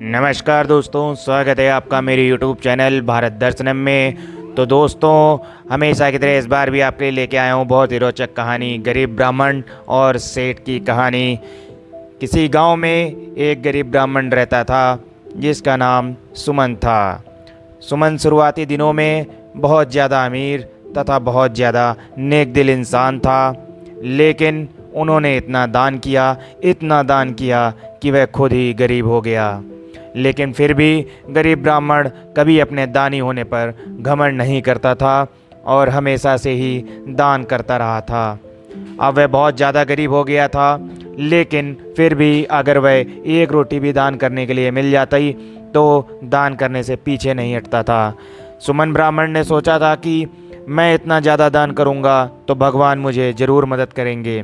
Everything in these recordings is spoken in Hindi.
नमस्कार दोस्तों, स्वागत है आपका मेरे YouTube चैनल भारत दर्शनम में। तो दोस्तों, हमेशा की तरह इस बार भी आपके लिए लेके आया हूँ बहुत ही रोचक कहानी, गरीब ब्राह्मण और सेठ की कहानी। किसी गांव में एक गरीब ब्राह्मण रहता था जिसका नाम सुमन था। सुमन शुरुआती दिनों में बहुत ज़्यादा अमीर तथा बहुत ज़्यादा नेक दिल इंसान था, लेकिन उन्होंने इतना दान किया कि वह खुद ही गरीब हो गया। लेकिन फिर भी गरीब ब्राह्मण कभी अपने दानी होने पर घमंड नहीं करता था और हमेशा से ही दान करता रहा था। अब वह बहुत ज़्यादा गरीब हो गया था, लेकिन फिर भी अगर वह एक रोटी भी दान करने के लिए मिल जाती तो दान करने से पीछे नहीं हटता था। सुमन ब्राह्मण ने सोचा था कि मैं इतना ज़्यादा दान करूँगा तो भगवान मुझे ज़रूर मदद करेंगे।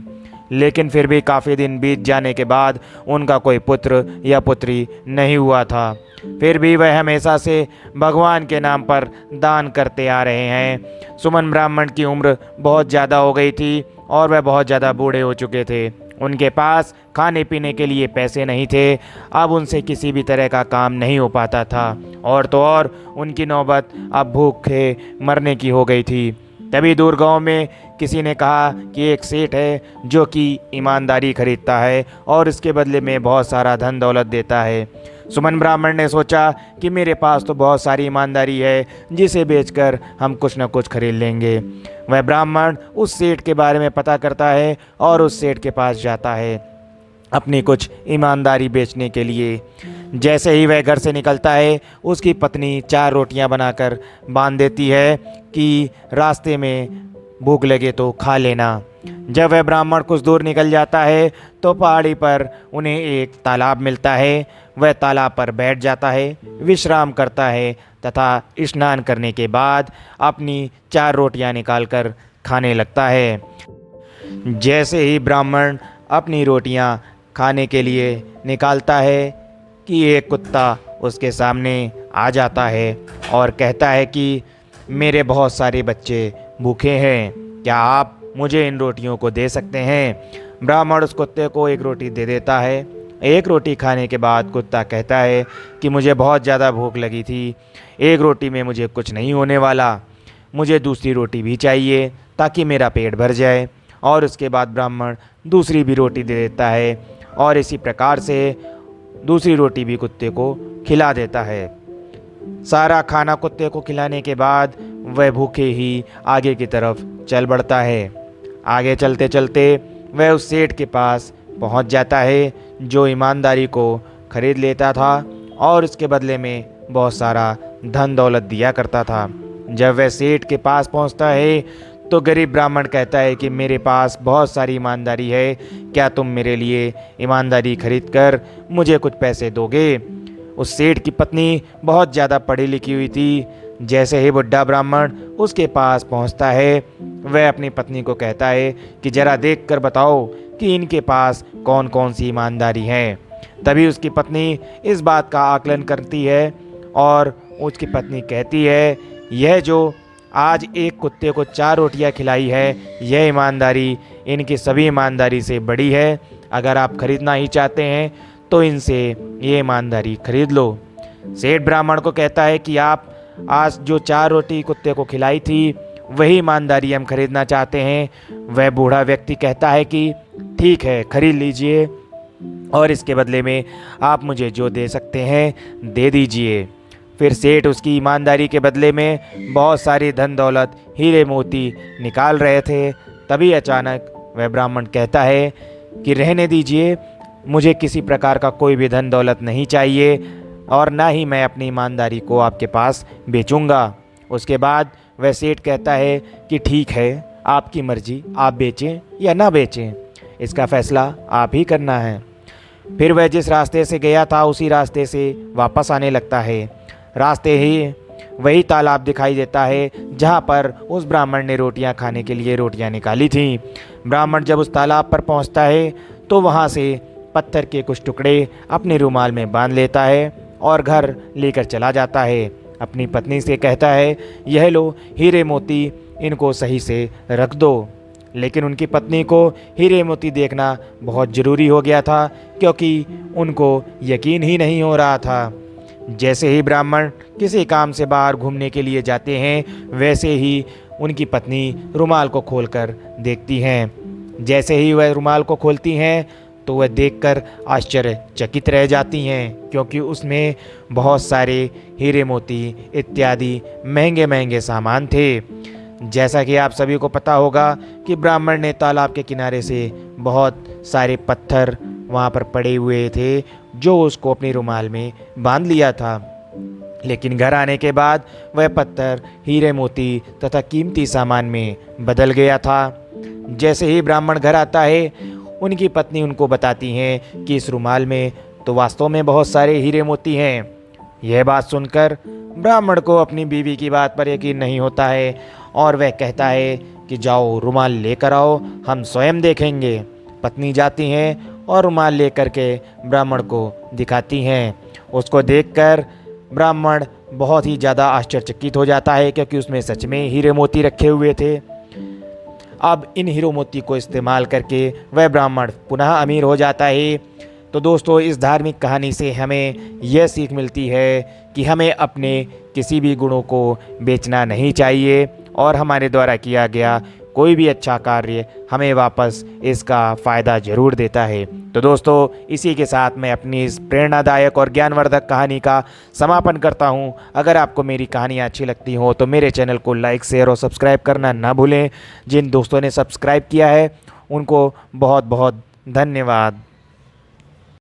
लेकिन फिर भी काफ़ी दिन बीत जाने के बाद उनका कोई पुत्र या पुत्री नहीं हुआ था। फिर भी वह हमेशा से भगवान के नाम पर दान करते आ रहे हैं। सुमन ब्राह्मण की उम्र बहुत ज़्यादा हो गई थी और वह बहुत ज़्यादा बूढ़े हो चुके थे। उनके पास खाने पीने के लिए पैसे नहीं थे। अब उनसे किसी भी तरह का काम नहीं हो पाता था और तो और उनकी नौबत अब भूखे मरने की हो गई थी। तभी दूर गांव में किसी ने कहा कि एक सेठ है जो कि ईमानदारी खरीदता है और इसके बदले में बहुत सारा धन दौलत देता है। सुमन ब्राह्मण ने सोचा कि मेरे पास तो बहुत सारी ईमानदारी है जिसे बेचकर हम कुछ न कुछ खरीद लेंगे। वह ब्राह्मण उस सेठ के बारे में पता करता है और उस सेठ के पास जाता है अपनी कुछ ईमानदारी बेचने के लिए। जैसे ही वह घर से निकलता है, उसकी पत्नी 4 रोटियां बनाकर बांध देती है कि रास्ते में भूख लगे तो खा लेना। जब वह ब्राह्मण कुछ दूर निकल जाता है तो पहाड़ी पर उन्हें एक तालाब मिलता है। वह तालाब पर बैठ जाता है, विश्राम करता है तथा स्नान करने के बाद अपनी 4 रोटियां निकालकर खाने लगता है। जैसे ही ब्राह्मण अपनी रोटियां खाने के लिए निकालता है कि एक कुत्ता उसके सामने आ जाता है और कहता है कि मेरे बहुत सारे बच्चे भूखे हैं, क्या आप मुझे इन रोटियों को दे सकते हैं? ब्राह्मण उस कुत्ते को एक रोटी दे देता है। एक रोटी खाने के बाद कुत्ता कहता है कि मुझे बहुत ज़्यादा भूख लगी थी, एक रोटी में मुझे कुछ नहीं होने वाला, मुझे दूसरी रोटी भी चाहिए ताकि मेरा पेट भर जाए। और उसके बाद ब्राह्मण दूसरी भी रोटी दे देता है और इसी प्रकार से दूसरी रोटी भी कुत्ते को खिला देता है। सारा खाना कुत्ते को खिलाने के बाद वह भूखे ही आगे की तरफ चल बढ़ता है। आगे चलते चलते वह उस सेठ के पास पहुंच जाता है जो ईमानदारी को खरीद लेता था और उसके बदले में बहुत सारा धन दौलत दिया करता था। जब वह सेठ के पास पहुंचता है तो गरीब ब्राह्मण कहता है कि मेरे पास बहुत सारी ईमानदारी है, क्या तुम मेरे लिए ईमानदारी खरीद कर मुझे कुछ पैसे दोगे? उस सेठ की पत्नी बहुत ज़्यादा पढ़ी लिखी हुई थी। जैसे ही बुढ़ा ब्राह्मण उसके पास पहुंचता है, वह अपनी पत्नी को कहता है कि ज़रा देख कर बताओ कि इनके पास कौन कौन सी ईमानदारी है। तभी उसकी पत्नी इस बात का आकलन करती है और उसकी पत्नी कहती है, यह जो आज एक कुत्ते को 4 रोटियां खिलाई है, यह ईमानदारी इनकी सभी ईमानदारी से बड़ी है। अगर आप खरीदना ही चाहते हैं तो इनसे ये ईमानदारी खरीद लो। सेठ ब्राह्मण को कहता है कि आप आज जो 4 रोटी कुत्ते को खिलाई थी वही ईमानदारी हम खरीदना चाहते हैं। वह बूढ़ा व्यक्ति कहता है कि ठीक है, खरीद लीजिए और इसके बदले में आप मुझे जो दे सकते हैं दे दीजिए। फिर सेठ उसकी ईमानदारी के बदले में बहुत सारी धन दौलत, हीरे मोती निकाल रहे थे। तभी अचानक वह ब्राह्मण कहता है कि रहने दीजिए, मुझे किसी प्रकार का कोई भी धन दौलत नहीं चाहिए और ना ही मैं अपनी ईमानदारी को आपके पास बेचूंगा। उसके बाद वह सेठ कहता है कि ठीक है, आपकी मर्जी, आप बेचें या ना बेचें, इसका फैसला आप ही करना है। फिर वह जिस रास्ते से गया था उसी रास्ते से वापस आने लगता है। रास्ते ही वही तालाब दिखाई देता है जहाँ पर उस ब्राह्मण ने रोटियां खाने के लिए रोटियां निकाली थीं। ब्राह्मण जब उस तालाब पर पहुँचता है तो वहाँ से पत्थर के कुछ टुकड़े अपने रुमाल में बांध लेता है और घर लेकर चला जाता है। अपनी पत्नी से कहता है, यह लो हीरे मोती, इनको सही से रख दो। लेकिन उनकी पत्नी को हीरे मोती देखना बहुत ज़रूरी हो गया था, क्योंकि उनको यकीन ही नहीं हो रहा था। जैसे ही ब्राह्मण किसी काम से बाहर घूमने के लिए जाते हैं, वैसे ही उनकी पत्नी रुमाल को खोलकर देखती हैं। जैसे ही वह रुमाल को खोलती हैं तो वह देखकर आश्चर्यचकित रह जाती हैं, क्योंकि उसमें बहुत सारे हीरे मोती इत्यादि महंगे महंगे सामान थे। जैसा कि आप सभी को पता होगा कि ब्राह्मण ने तालाब के किनारे से बहुत सारे पत्थर वहाँ पर पड़े हुए थे, जो उसको अपनी रुमाल में बांध लिया था। लेकिन घर आने के बाद वह पत्थर हीरे मोती तथा कीमती सामान में बदल गया था। जैसे ही ब्राह्मण घर आता है, उनकी पत्नी उनको बताती हैं कि इस रुमाल में तो वास्तव में बहुत सारे हीरे मोती हैं। यह बात सुनकर ब्राह्मण को अपनी बीवी की बात पर यकीन नहीं होता है और वह कहता है कि जाओ रुमाल लेकर आओ, हम स्वयं देखेंगे। पत्नी जाती हैं और रुमाल लेकर के ब्राह्मण को दिखाती हैं। उसको देखकर ब्राह्मण बहुत ही ज़्यादा आश्चर्यचकित हो जाता है, क्योंकि उसमें सच में हीरे मोती रखे हुए थे। अब इन हीरो मोती को इस्तेमाल करके वह ब्राह्मण पुनः अमीर हो जाता है। तो दोस्तों, इस धार्मिक कहानी से हमें यह सीख मिलती है कि हमें अपने किसी भी गुणों को बेचना नहीं चाहिए और हमारे द्वारा किया गया कोई भी अच्छा कार्य हमें वापस इसका फ़ायदा ज़रूर देता है। तो दोस्तों, इसी के साथ मैं अपनी इस प्रेरणादायक और ज्ञानवर्धक कहानी का समापन करता हूं। अगर आपको मेरी कहानियाँ अच्छी लगती हो तो मेरे चैनल को लाइक, शेयर और सब्सक्राइब करना ना भूलें। जिन दोस्तों ने सब्सक्राइब किया है उनको बहुत बहुत धन्यवाद।